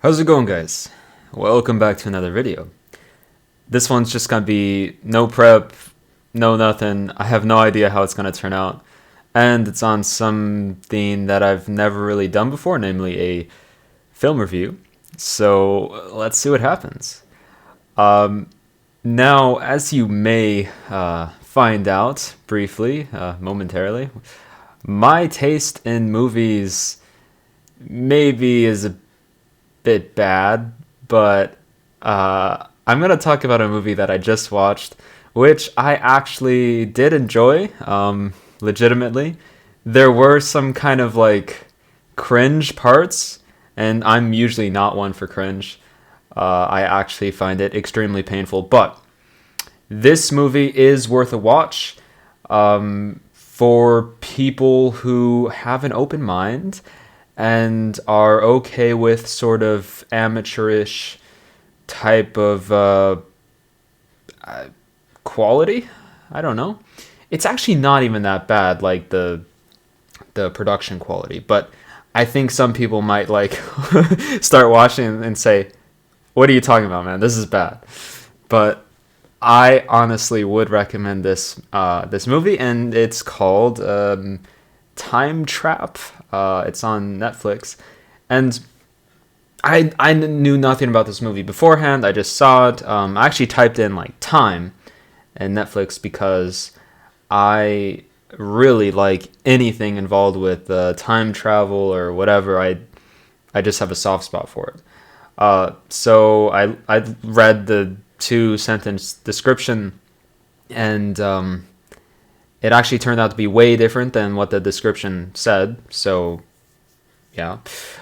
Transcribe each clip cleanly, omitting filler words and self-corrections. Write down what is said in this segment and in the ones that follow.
How's it going, guys? Welcome back to another video. This one's just gonna be no prep, no nothing. I have no idea how it's gonna turn out. And it's on something that I've never really done before, namely a film review. So let's see what happens. Now, as you may find out briefly, momentarily, my taste in movies maybe is a bit bad, but I'm gonna talk about a movie that I just watched, which I actually did enjoy, legitimately. There were some kind of like cringe parts, and I'm usually not one for cringe. I actually find it extremely painful, but this movie is worth a watch for people who have an open mind and are okay with sort of amateurish type of quality. I don't know. It's actually not even that bad, like the production quality, but I think some people might like start watching and say, "What are you talking about, man? This is bad." But I honestly would recommend this movie, and it's called Time Trap. It's on Netflix, and I knew nothing about this movie beforehand. I just saw it. I actually typed in like time and Netflix because I really like anything involved with time travel or whatever. I just have a soft spot for it. So I read the 2 sentence description, and it actually turned out to be way different than what the description said. So yeah.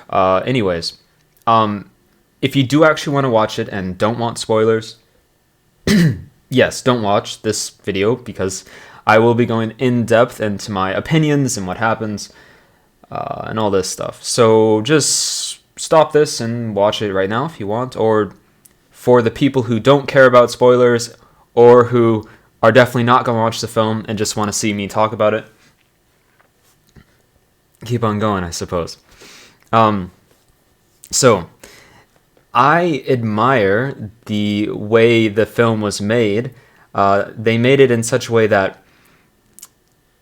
Anyways, if you do actually want to watch it and don't want spoilers, yes, don't watch this video because I will be going in depth into my opinions and what happens and all this stuff. So just stop this and watch it right now if you want. Or for the people who don't care about spoilers or who are definitely not going to watch the film and just want to see me talk about it, keep on going, I suppose. So I admire the way the film was made. They made it in such a way that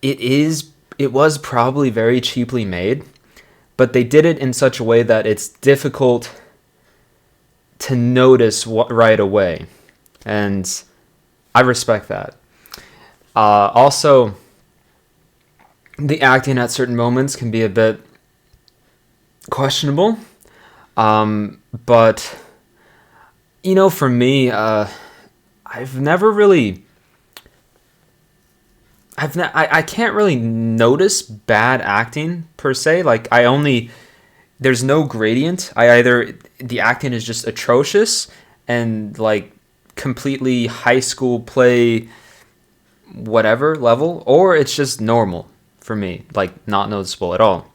it was probably very cheaply made, but they did it in such a way that it's difficult to notice right away, and I respect that. Also, the acting at certain moments can be a bit questionable, but for me, I've never really, I can't really notice bad acting per se. Like there's no gradient. The acting is just atrocious and like completely high school play whatever level, or it's just normal for me, like not noticeable at all.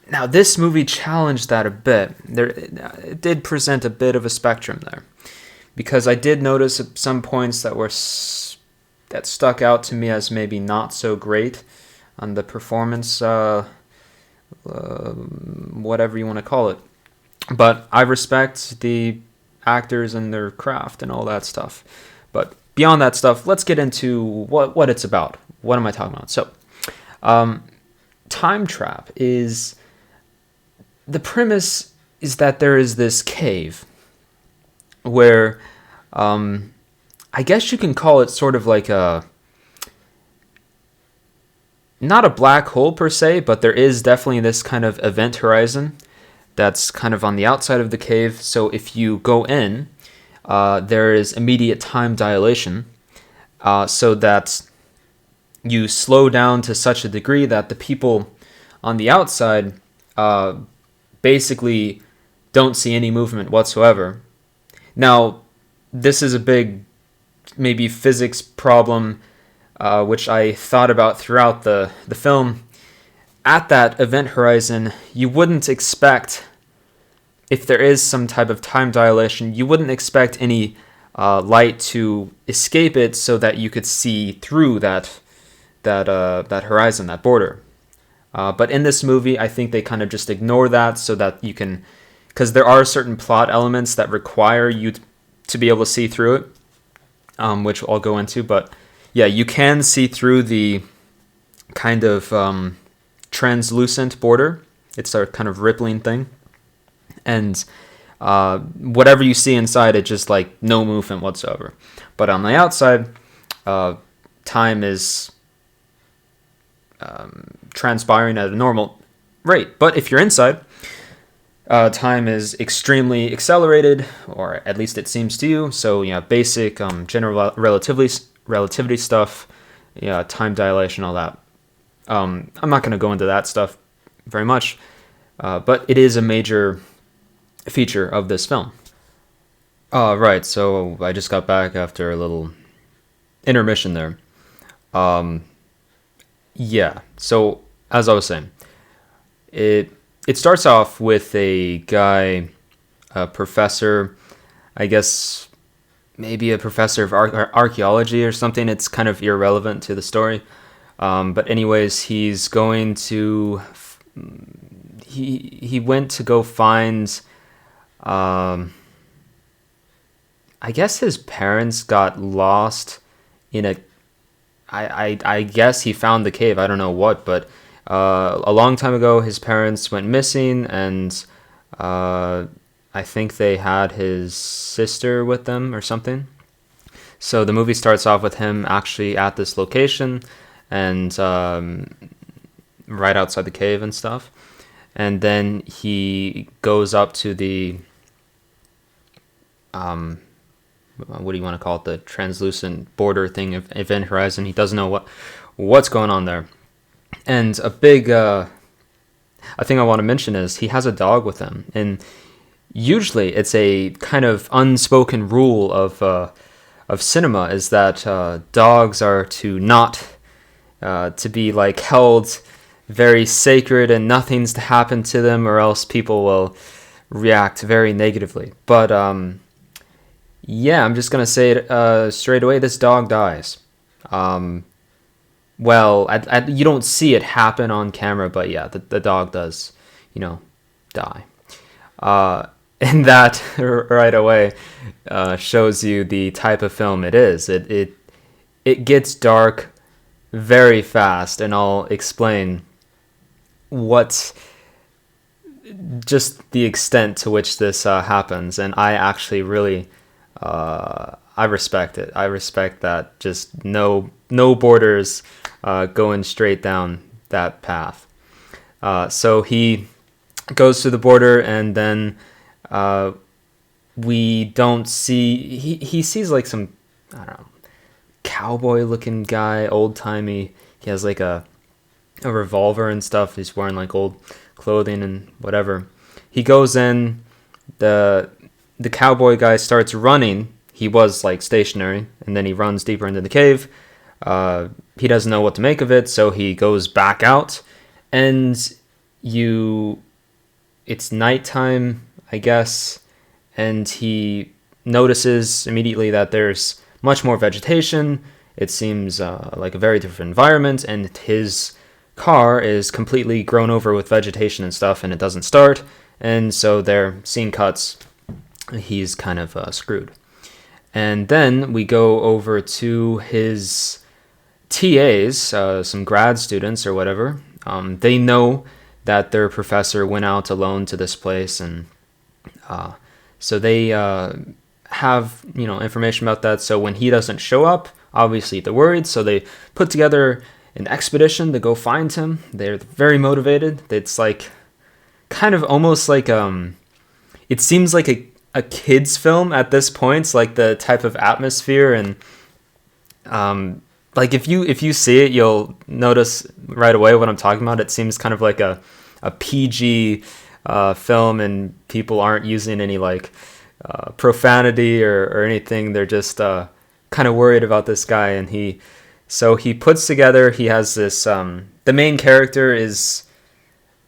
Now, this movie challenged that a bit. It did present a bit of a spectrum there, because I did notice some points that stuck out to me as maybe not so great on the performance, whatever you want to call it. But I respect the actors and their craft and all that stuff. But beyond that stuff, let's get into what it's about. What am I talking about? So, Time Trap is... The premise is that there is this cave where, I guess you can call it sort of like not a black hole per se, but there is definitely this kind of event horizon that's kind of on the outside of the cave. So if you go in, there is immediate time dilation, so that you slow down to such a degree that the people on the outside basically don't see any movement whatsoever. Now, this is a big, maybe physics problem, which I thought about throughout the film. At that event horizon, you wouldn't expect, if there is some type of time dilation, you wouldn't expect any light to escape it so that you could see through that horizon, that border. But in this movie, I think they kind of just ignore that so that you can because there are certain plot elements that require you to be able to see through it, which I'll go into. But yeah, you can see through the kind of translucent border. It's a kind of rippling thing, and whatever you see inside, it just like no movement whatsoever. But on the outside, time is transpiring at a normal rate. But if you're inside, time is extremely accelerated, or at least it seems to you. So basic general relativity stuff, time dilation, all that. I'm not going to go into that stuff very much, but it is a major feature of this film. Right, so I just got back after a little intermission there. Yeah, so as I was saying, it starts off with a guy, a professor, I guess maybe a professor of archaeology or something. It's kind of irrelevant to the story. But anyways, he's going to... He went to go find... I guess his parents got lost in a... I guess he found the cave. I don't know what, but a long time ago, his parents went missing, and I think they had his sister with them or something. So the movie starts off with him actually at this location, and right outside the cave and stuff. And then he goes up to the... what do you want to call it, the translucent border thing of Event Horizon. He doesn't know what's going on there. And a big I think I want to mention is he has a dog with him, and usually it's a kind of unspoken rule of cinema is that dogs are to not to be like held very sacred and nothing's to happen to them, or else people will react very negatively. But yeah, I'm just going to say it straight away. This dog dies. Well, you don't see it happen on camera, but yeah, the dog does, die. And that right away shows you the type of film it is. It gets dark very fast, and I'll explain just the extent to which this happens. And I actually really... I respect it. I respect that. Just no borders going straight down that path. So he goes to the border, and then we don't see... He sees like some, I don't know, cowboy-looking guy, old-timey. He has like a revolver and stuff. He's wearing like old clothing and whatever. He goes in, the cowboy guy starts running. He was like stationary, and then he runs deeper into the cave. He doesn't know what to make of it, so he goes back out, and it's nighttime, I guess, and he notices immediately that there's much more vegetation. It seems like a very different environment, and his car is completely grown over with vegetation and stuff, and it doesn't start, and so they're scene cuts. He's kind of screwed. And then we go over to his TAs, some grad students or whatever. They know that their professor went out alone to this place, and so they have information about that. So when he doesn't show up, obviously they're worried. So they put together an expedition to go find him. They're very motivated. It's like kind of almost like it seems like a kid's film at this point. It's like the type of atmosphere, and like if you see it, you'll notice right away what I'm talking about. It seems kind of like a PG film, and people aren't using any like profanity or anything. They're just kind of worried about this guy, and he puts together. He has this. The main character is,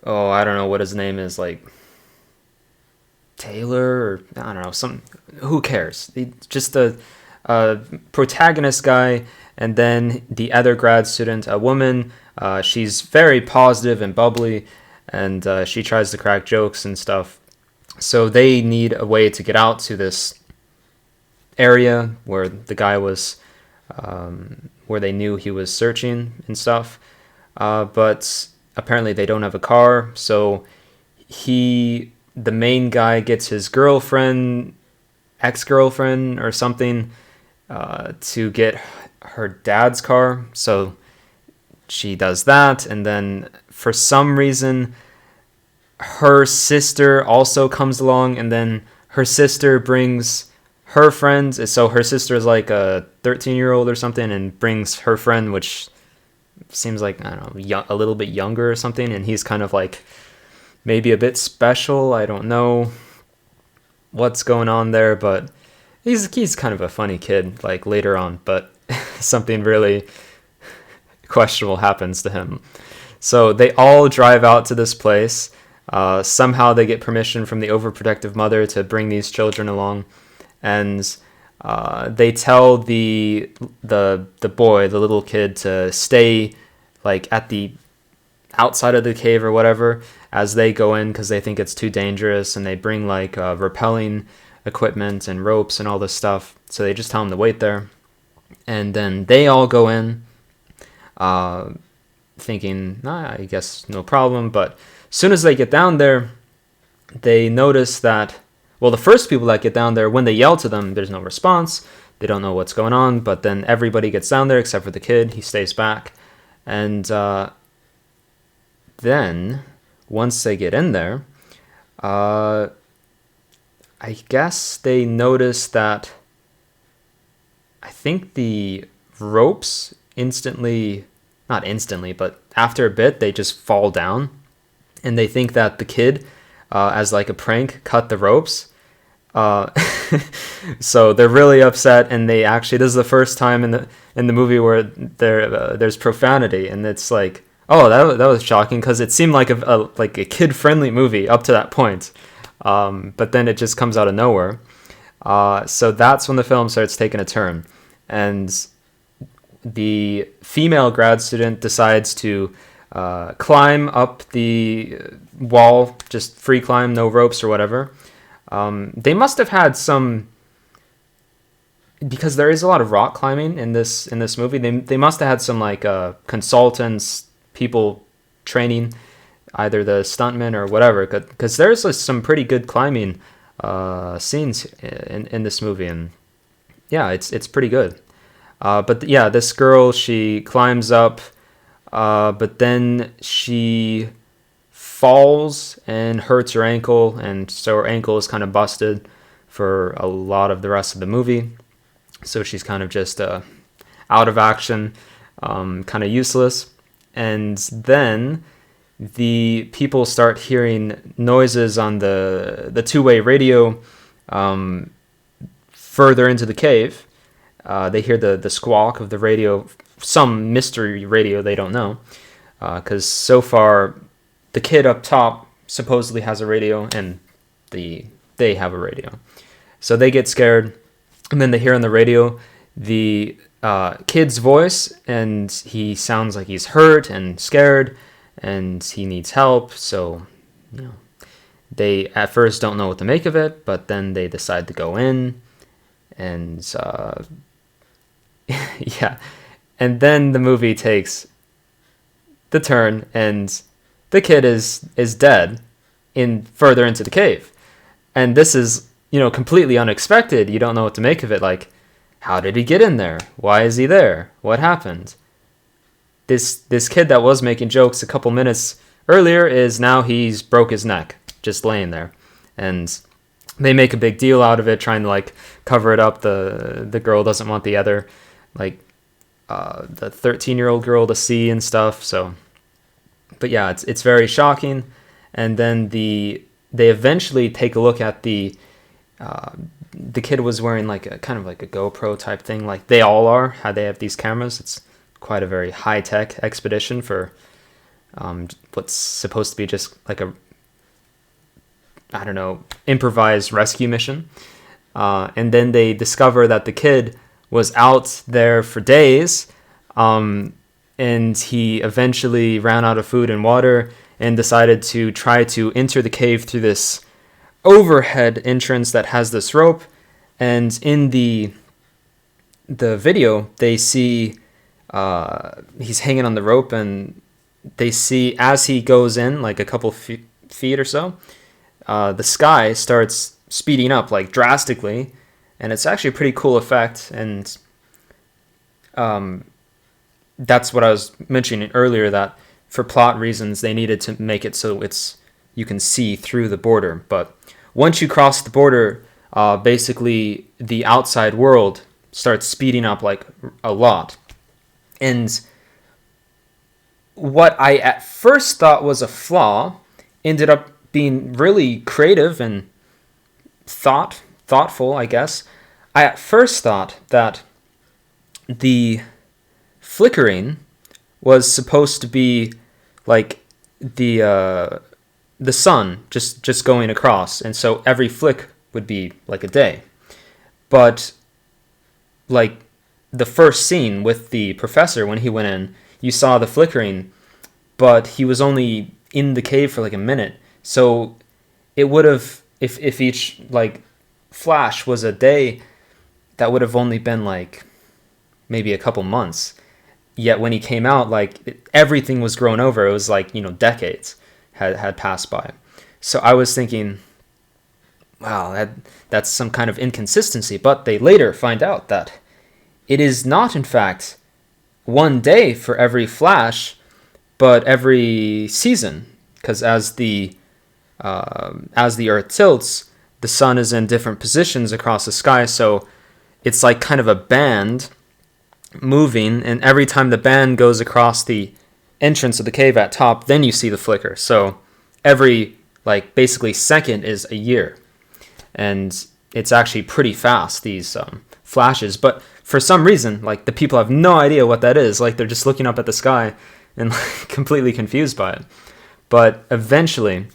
I don't know what his name is, like Taylor, or I don't know, who cares? Just the protagonist guy, and then the other grad student, a woman. She's very positive and bubbly, and she tries to crack jokes and stuff. So they need a way to get out to this area where the guy was, where they knew he was searching and stuff. But apparently they don't have a car, so the main guy gets his ex-girlfriend or something, to get her dad's car. So she does that, and then for some reason her sister also comes along, and then her sister brings her friends. So her sister is like a 13-year-old or something, and brings her friend, which seems like, I don't know, a little bit younger or something, and he's kind of like maybe a bit special. I don't know what's going on there, but he's kind of a funny kid, like later on, but something really questionable happens to him. So they all drive out to this place. Somehow they get permission from the overprotective mother to bring these children along, and they tell the boy, the little kid, to stay like at the outside of the cave or whatever as they go in, because they think it's too dangerous, and they bring like rappelling equipment and ropes and all this stuff. So they just tell him to wait there, and then they all go in, thinking, I guess no problem. But as soon as they get down there, they notice that, well, the first people that get down there, when they yell to them, there's no response. They don't know what's going on. But then everybody gets down there except for the kid. He stays back. And then once they get in there, I guess they notice that, I think the ropes not instantly, but after a bit, they just fall down. And they think that the kid, as like a prank, cut the ropes. So they're really upset, and this is the first time in the movie where there's profanity, and it's like, oh, that was shocking, because it seemed like a kid-friendly movie up to that point, but then it just comes out of nowhere. So that's when the film starts taking a turn, and the female grad student decides to climb up the wall, just free climb, no ropes or whatever. They must have had some, because there is a lot of rock climbing in this movie. They must have had some like consultants, people training, either the stuntmen or whatever, because there's some pretty good climbing scenes in this movie, and yeah, it's pretty good. But yeah, this girl, she climbs up, but then she falls and hurts her ankle, and so her ankle is kind of busted for a lot of the rest of the movie. So she's kind of just out of action, kind of useless. And then the people start hearing noises on the two-way radio further into the cave. They hear the squawk of the radio, some mystery radio they don't know, because so far the kid up top supposedly has a radio, and they have a radio. So they get scared, and then they hear on the radio the kid's voice, and he sounds like he's hurt and scared, and he needs help. So, they at first don't know what to make of it, but then they decide to go in, and yeah, and then the movie takes the turn, and the kid is dead further into the cave, and this is completely unexpected. You don't know what to make of it. Like, how did he get in there? Why is he there? What happened? This kid that was making jokes a couple minutes earlier is now he's broke his neck just laying there, and they make a big deal out of it, trying to like cover it up. The girl doesn't want the other, like the 13-year-old girl to see and stuff. So, but yeah, it's very shocking. And then they eventually take a look at the kid was wearing like a kind of like a GoPro type thing, like they all are. How they have these cameras. It's quite a very high tech expedition for what's supposed to be just like a, I don't know, improvised rescue mission. And then they discover that the kid was out there for days, and he eventually ran out of food and water and decided to try to enter the cave through this overhead entrance that has this rope, and in the video they see he's hanging on the rope, and they see as he goes in like a couple feet or so, the sky starts speeding up like drastically, and it's actually a pretty cool effect. And that's what I was mentioning earlier, that for plot reasons they needed to make it so you can see through the border. But once you cross the border, basically the outside world starts speeding up like a lot. And what I at first thought was a flaw ended up being really creative and thoughtful, I guess. I at first thought that the flickering was supposed to be like the sun just going across, and so every flick would be like a day. But like the first scene with the professor, when he went in, you saw the flickering, but he was only in the cave for like a minute. So it would have, if each like flash was a day, that would have only been like maybe a couple months. Yet when he came out, like everything was grown over. It was like, decades had passed by. So I was thinking, wow, that's some kind of inconsistency. But they later find out that it is not, in fact, one day for every flash, but every season. Because as the Earth tilts, the sun is in different positions across the sky. So it's like kind of a band moving, and every time the band goes across the entrance of the cave at top, then you see the flicker. So every basically second is a year, and it's actually pretty fast, these flashes. But for some reason, the people have no idea what that is. They're just looking up at the sky and completely confused by it. But eventually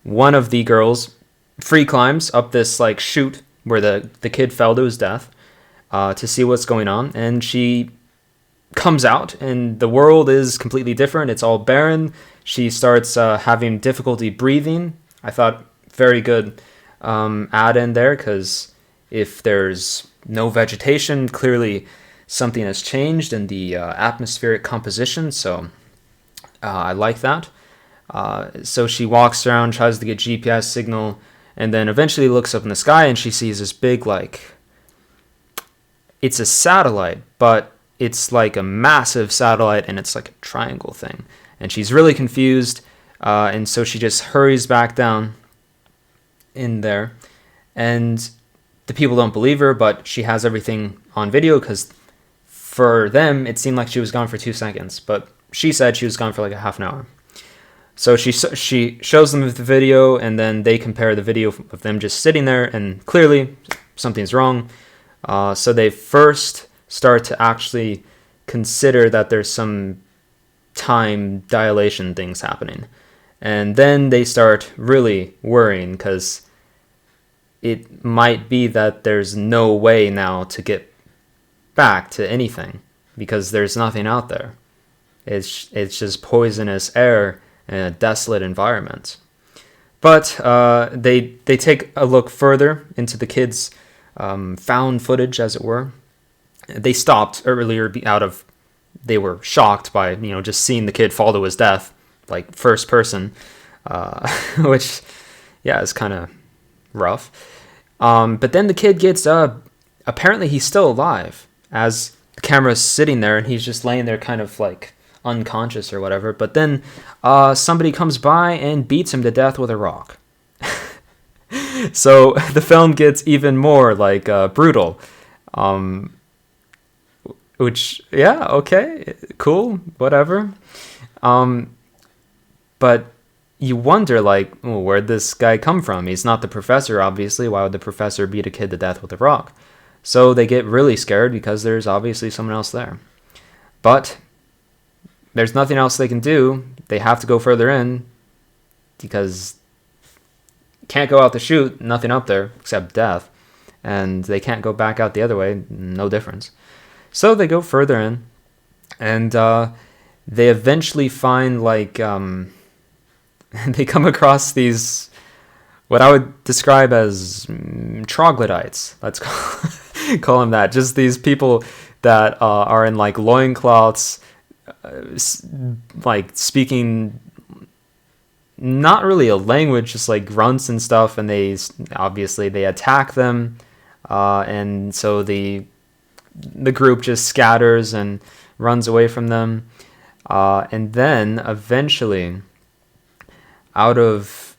one of the girls free climbs up this chute where the kid fell to his death, to see what's going on, and she comes out, and the world is completely different. It's all barren. She starts having difficulty breathing. I thought very good add in there, because if there's no vegetation, clearly something has changed in the atmospheric composition. So I like that. So she walks around, tries to get GPS signal, and then eventually looks up in the sky, and she sees this big it's a satellite, but it's like a massive satellite, and it's like a triangle thing. And she's really confused, and so she just hurries back down in there. And the people don't believe her, but she has everything on video, because for them, it seemed like she was gone for 2 seconds. But she said she was gone for like a half an hour. So she shows them the video, and then they compare the video of them just sitting there, and clearly something's wrong. So they first start to actually consider that there's some time dilation things happening. And then they start really worrying, because it might be that there's no way now to get back to anything, because there's nothing out there. It's just poisonous air in a desolate environment. But they take a look further into the kids' found footage, as it were. They stopped earlier they were shocked by just seeing the kid fall to his death, first person, which is kind of rough. But then the kid gets apparently he's still alive, as the camera's sitting there, and he's just laying there kind of unconscious or whatever. But then somebody comes by and beats him to death with a rock. So the film gets even more brutal, which, okay, cool, whatever. But you wonder, where'd this guy come from? He's not the professor, obviously. Why would the professor beat a kid to death with a rock? So they get really scared, because there's obviously someone else there. But there's nothing else they can do. They have to go further in, because can't go out the chute, nothing up there except death, and they can't go back out the other way, no difference. So they go further in, and they eventually find they come across these what I would describe as troglodytes. Let's call them that. Just these people that are in like loincloths, like speaking not really a language, just like grunts and stuff, and they attack them, and so the group just scatters and runs away from them, and then eventually, out of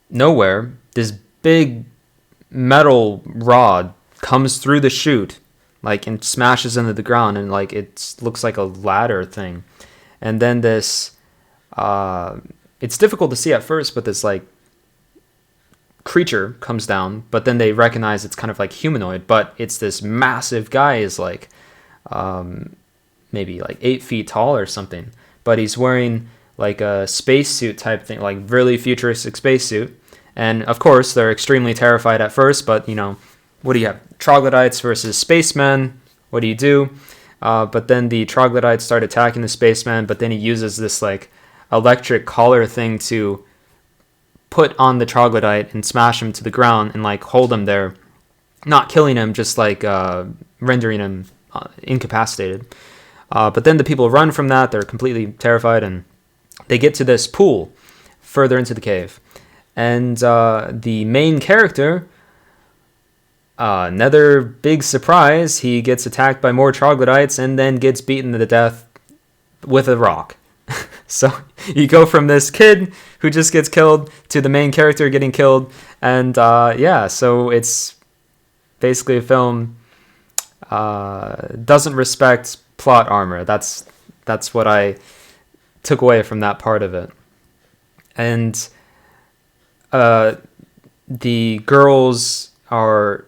nowhere, this big metal rod comes through the chute, like, and smashes into the ground, and like it looks like a ladder thing, and then this it's difficult to see at first, but this like creature comes down, but then they recognize it's kind of like humanoid, but it's this massive guy, is like maybe like 8 feet tall or something, but he's wearing like a spacesuit type thing, like really futuristic spacesuit. And of course they're extremely terrified at first, but you know, what do you have? Troglodytes versus spacemen. What do you do? But then the troglodytes start attacking the spaceman, but then he uses this like electric collar thing to put on the troglodyte and smash him to the ground and like hold him there, not killing him, just like rendering him incapacitated. But then the people run from that. They're completely terrified, and they get to this pool further into the cave. And the main character, another big surprise, he gets attacked by more troglodytes and then gets beaten to death with a rock. So you go from this kid who just gets killed to the main character getting killed. And so it's basically a film doesn't respect plot armor. That's what I took away from that part of it. And the girls are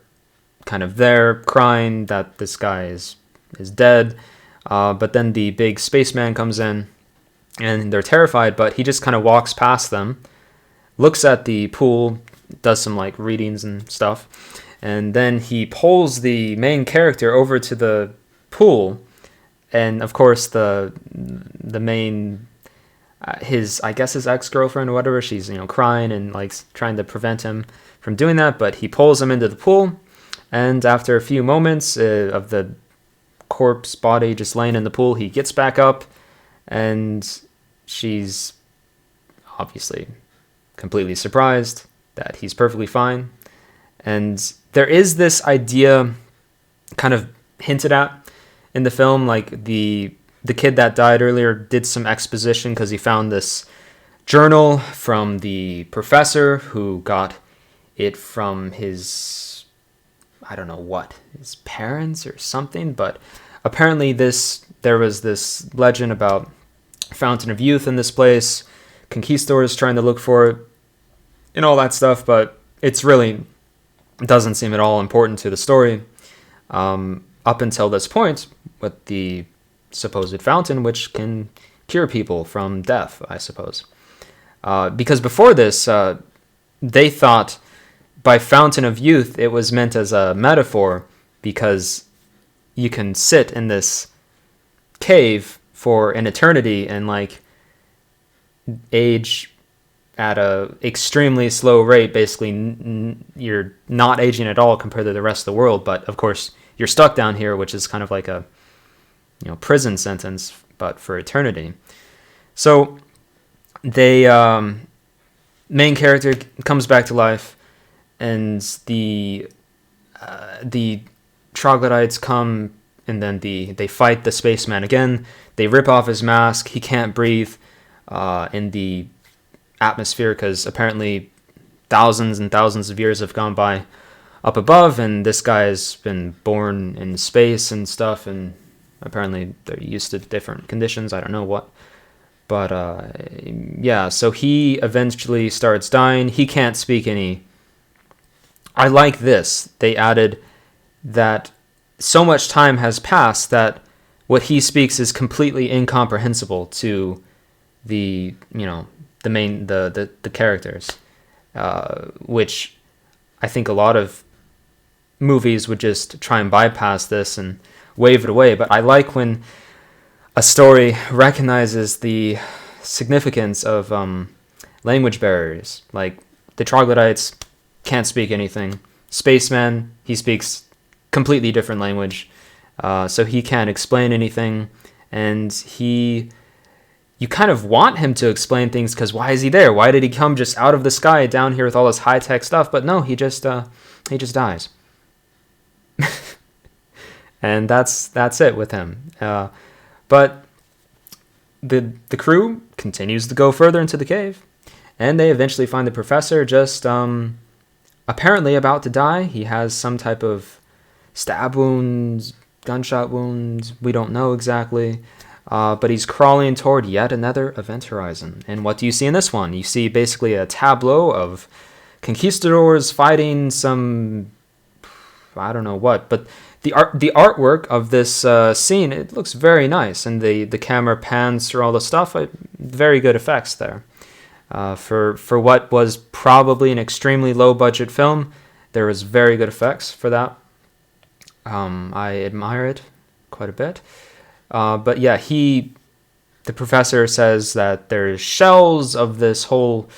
kind of there crying that this guy is dead. But then the big spaceman comes in, and they're terrified, but he just kind of walks past them, looks at the pool, does some like readings and stuff, and then he pulls the main character over to the pool. And of course the main his ex-girlfriend or whatever, she's crying and like trying to prevent him from doing that, but he pulls him into the pool. And after a few moments of the corpse body just laying in the pool, he gets back up, and she's obviously completely surprised that he's perfectly fine. And there is this idea kind of hinted at in the film, like the kid that died earlier did some exposition because he found this journal from the professor who got it from his, I don't know what, his parents or something, but apparently there was this legend about Fountain of Youth in this place, conquistadors trying to look for it, and all that stuff, but it's really doesn't seem at all important to the story up until this point with the supposed fountain, which can cure people from death, I suppose. Because before this, they thought by Fountain of Youth it was meant as a metaphor, because you can sit in this cave for an eternity and like age at a extremely slow rate. Basically, you're not aging at all compared to the rest of the world, but of course you're stuck down here, which is kind of like a prison sentence, but for eternity. So they main character comes back to life, and the troglodytes come, and then they fight the spaceman again. They rip off his mask. He can't breathe in the atmosphere because apparently thousands and thousands of years have gone by up above, and this guy has been born in space and stuff, and apparently they're used to different conditions. I don't know what. But so he eventually starts dying. He can't speak any. I like this. They added that so much time has passed that what he speaks is completely incomprehensible to the characters, which I think a lot of movies would just try and bypass this and wave it away. But I like when a story recognizes the significance of language barriers. Like the troglodytes can't speak anything. Spaceman, he speaks completely different language, so he can't explain anything, and you kind of want him to explain things, because why is he there? Why did he come just out of the sky down here with all this high-tech stuff? But no, he just dies. And that's it with him. But the crew continues to go further into the cave, and they eventually find the professor just apparently about to die. He has some type of stab wounds, gunshot wounds, we don't know exactly. But he's crawling toward yet another event horizon. And what do you see in this one? You see basically a tableau of conquistadors fighting some, I don't know what, but the artwork of this scene, it looks very nice, and the camera pans through all the stuff. Very good effects there. For what was probably an extremely low budget film, there was very good effects for that. I admire it quite a bit. But yeah, the professor says that there's shells of this whole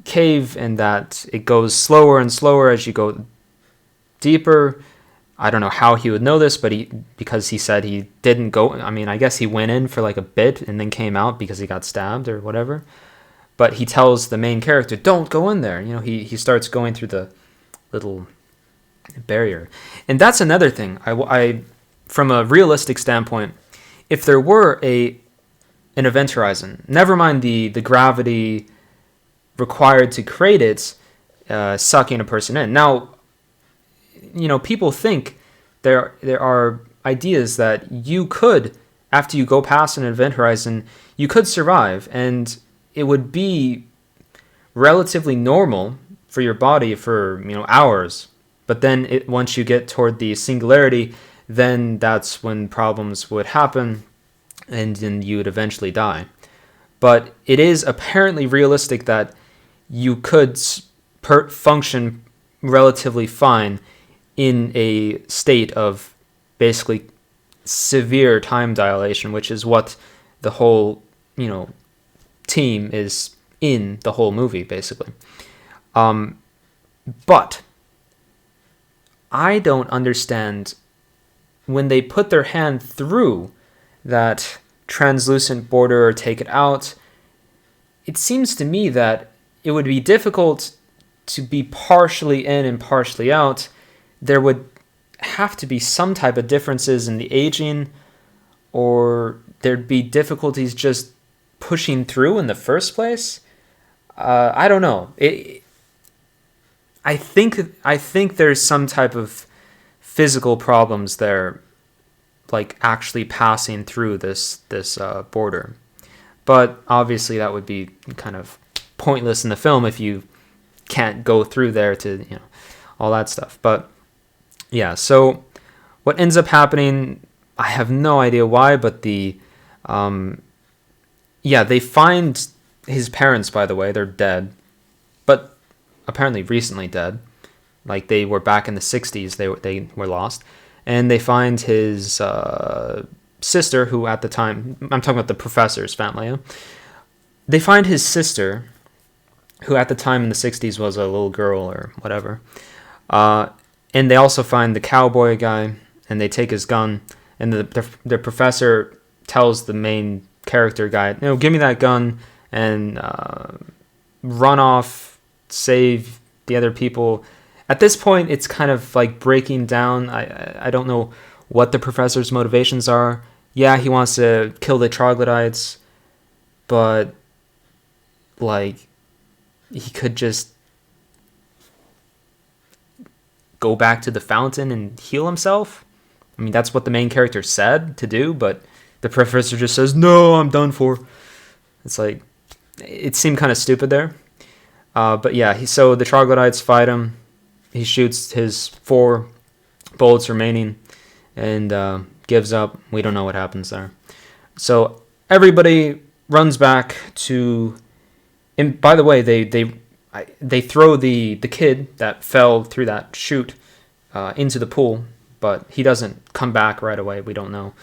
cave, and that it goes slower and slower as you go deeper. I don't know how he would know this, but because he said he didn't go. I mean, I guess he went in for like a bit and then came out because he got stabbed or whatever. But he tells the main character, "Don't go in there." You know, he starts going through the little barrier, and that's another thing. I from a realistic standpoint, if there were an event horizon, never mind the gravity required to create it, sucking a person in. Now, you know, people think there are ideas that you could, after you go past an event horizon, you could survive, and it would be relatively normal for your body for, you know, hours. But then once you get toward the singularity, then that's when problems would happen, and then you would eventually die. But it is apparently realistic that you could function relatively fine in a state of basically severe time dilation, which is what the whole, you know, team is in the whole movie, basically. But I don't understand when they put their hand through that translucent border or take it out. It seems to me that it would be difficult to be partially in and partially out. There would have to be some type of differences in the aging, or there'd be difficulties just pushing through in the first place. I don't know. I think there's some type of physical problems there, like actually passing through this border. But obviously that would be kind of pointless in the film if you can't go through there to, you know, all that stuff. But yeah, so what ends up happening, I have no idea why, but they find his parents, by the way. They're dead, but apparently recently dead. Like, they were back in the 60s, they were lost. And they find his sister, who at the time, I'm talking about the professor's family. Yeah? They find his sister, who at the time in the 60s was a little girl or whatever. And they also find the cowboy guy, and they take his gun. And the professor tells the main character guy, you know, give me that gun and run off, save the other people. At this point, it's kind of like breaking down. I don't know what the professor's motivations are. Yeah, he wants to kill the troglodytes, but like, he could just go back to the fountain and heal himself. I mean, that's what the main character said to do, but the professor just says, no, I'm done for. It's like, it seemed kind of stupid there. But yeah, so the troglodytes fight him. He shoots his 4 bullets remaining and gives up. We don't know what happens there. So everybody runs back to... And by the way, they throw the kid that fell through that chute into the pool, but he doesn't come back right away. We don't know.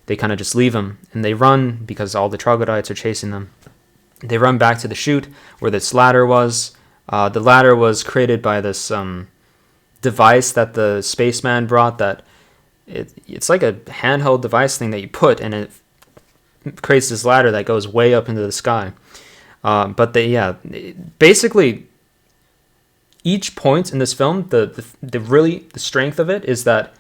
They kind of just leave him, and they run because all the troglodytes are chasing them. They run back to the chute where this ladder was, The ladder was created by this device that the spaceman brought. That it's like a handheld device thing that you put, and it creates this ladder that goes way up into the sky. But basically each point in this film, the strength of it is that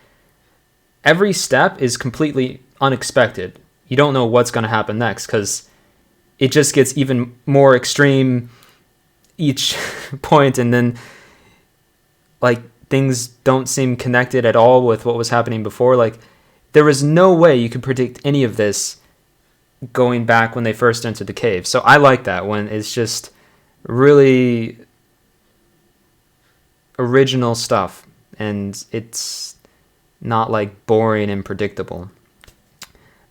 every step is completely unexpected. You don't know what's going to happen next because it just gets even more extreme each point, and then like things don't seem connected at all with what was happening before. Like there was no way you could predict any of this going back when they first entered the cave. So I like that when it's just really original stuff and it's not like boring and predictable.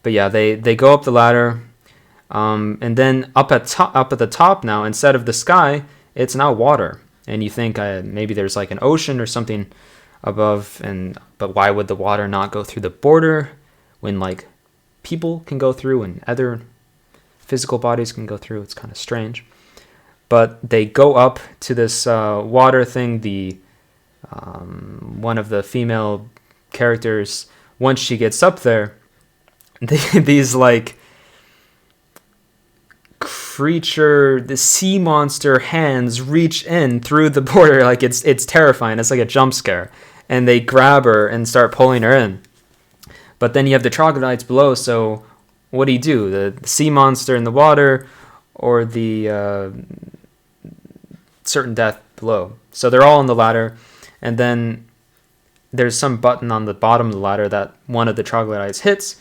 But yeah, they go up the ladder, and then up at the top now, instead of the sky, it's now water. And you think maybe there's like an ocean or something above, but why would the water not go through the border when like people can go through and other physical bodies can go through? It's kind of strange. But they go up to this water thing. The one of the female characters, once she gets up there, these like the sea monster hands reach in through the border. Like it's terrifying. It's like a jump scare, and they grab her and start pulling her in. But then you have the troglodytes below, so what do? The sea monster in the water, or the certain death below? So they're all on the ladder, and then there's some button on the bottom of the ladder that one of the troglodytes hits,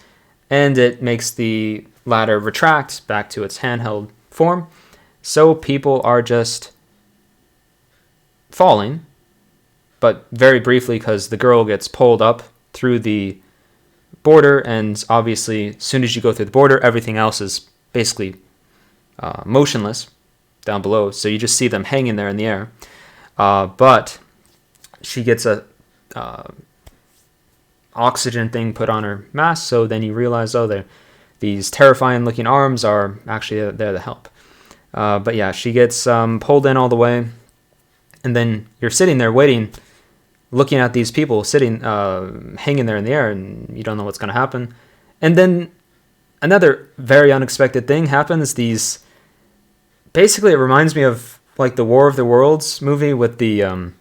and it makes the ladder retract back to its handheld form. So people are just falling, but very briefly because the girl gets pulled up through the border, and obviously as soon as you go through the border, everything else is basically motionless down below, so you just see them hanging there in the air. But she gets a oxygen thing put on her mask, so then you realize, these terrifying looking arms are actually there to help. But yeah, she gets pulled in all the way, and then you're sitting there waiting, looking at these people sitting, hanging there in the air, and you don't know what's going to happen. And then another very unexpected thing happens. Basically, it reminds me of like the War of the Worlds movie with the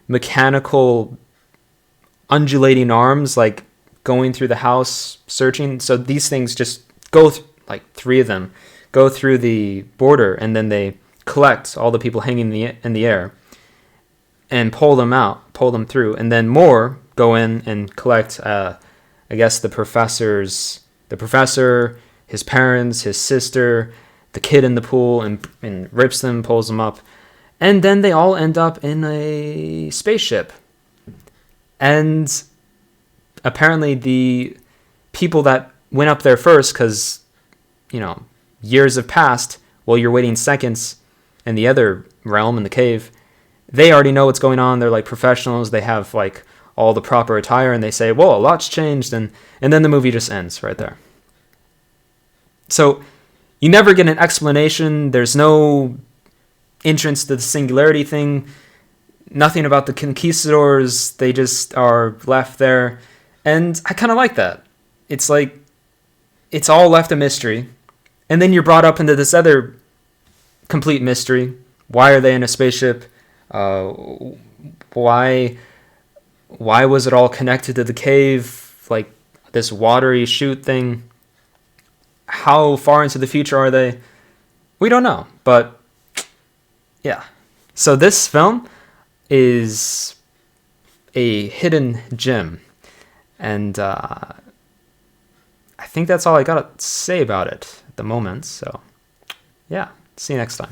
mechanical undulating arms, like going through the house searching. So these things just go, like 3 of them, go through the border, and then they collect all the people hanging in the air and pull them through, and then more go in and collect, I guess the professor, his parents, his sister, the kid in the pool, and rips them, pulls them up, and then they all end up in a spaceship. And apparently the people that went up there first, because years have passed while you're waiting seconds in the other realm, in the cave, they already know what's going on. They're like professionals. They have like all the proper attire, and they say, well, a lot's changed, and then the movie just ends right there. So you never get an explanation. There's no entrance to the singularity thing. Nothing about the conquistadors. They just are left there. And I kind of like that. It's like, it's all left a mystery. And then you're brought up into this other complete mystery. Why are they in a spaceship? Why was it all connected to the cave? Like this watery chute thing. How far into the future are they? We don't know. But yeah. So this film is a hidden gem. And I think that's all I got to say about it at the moment. So yeah, see you next time.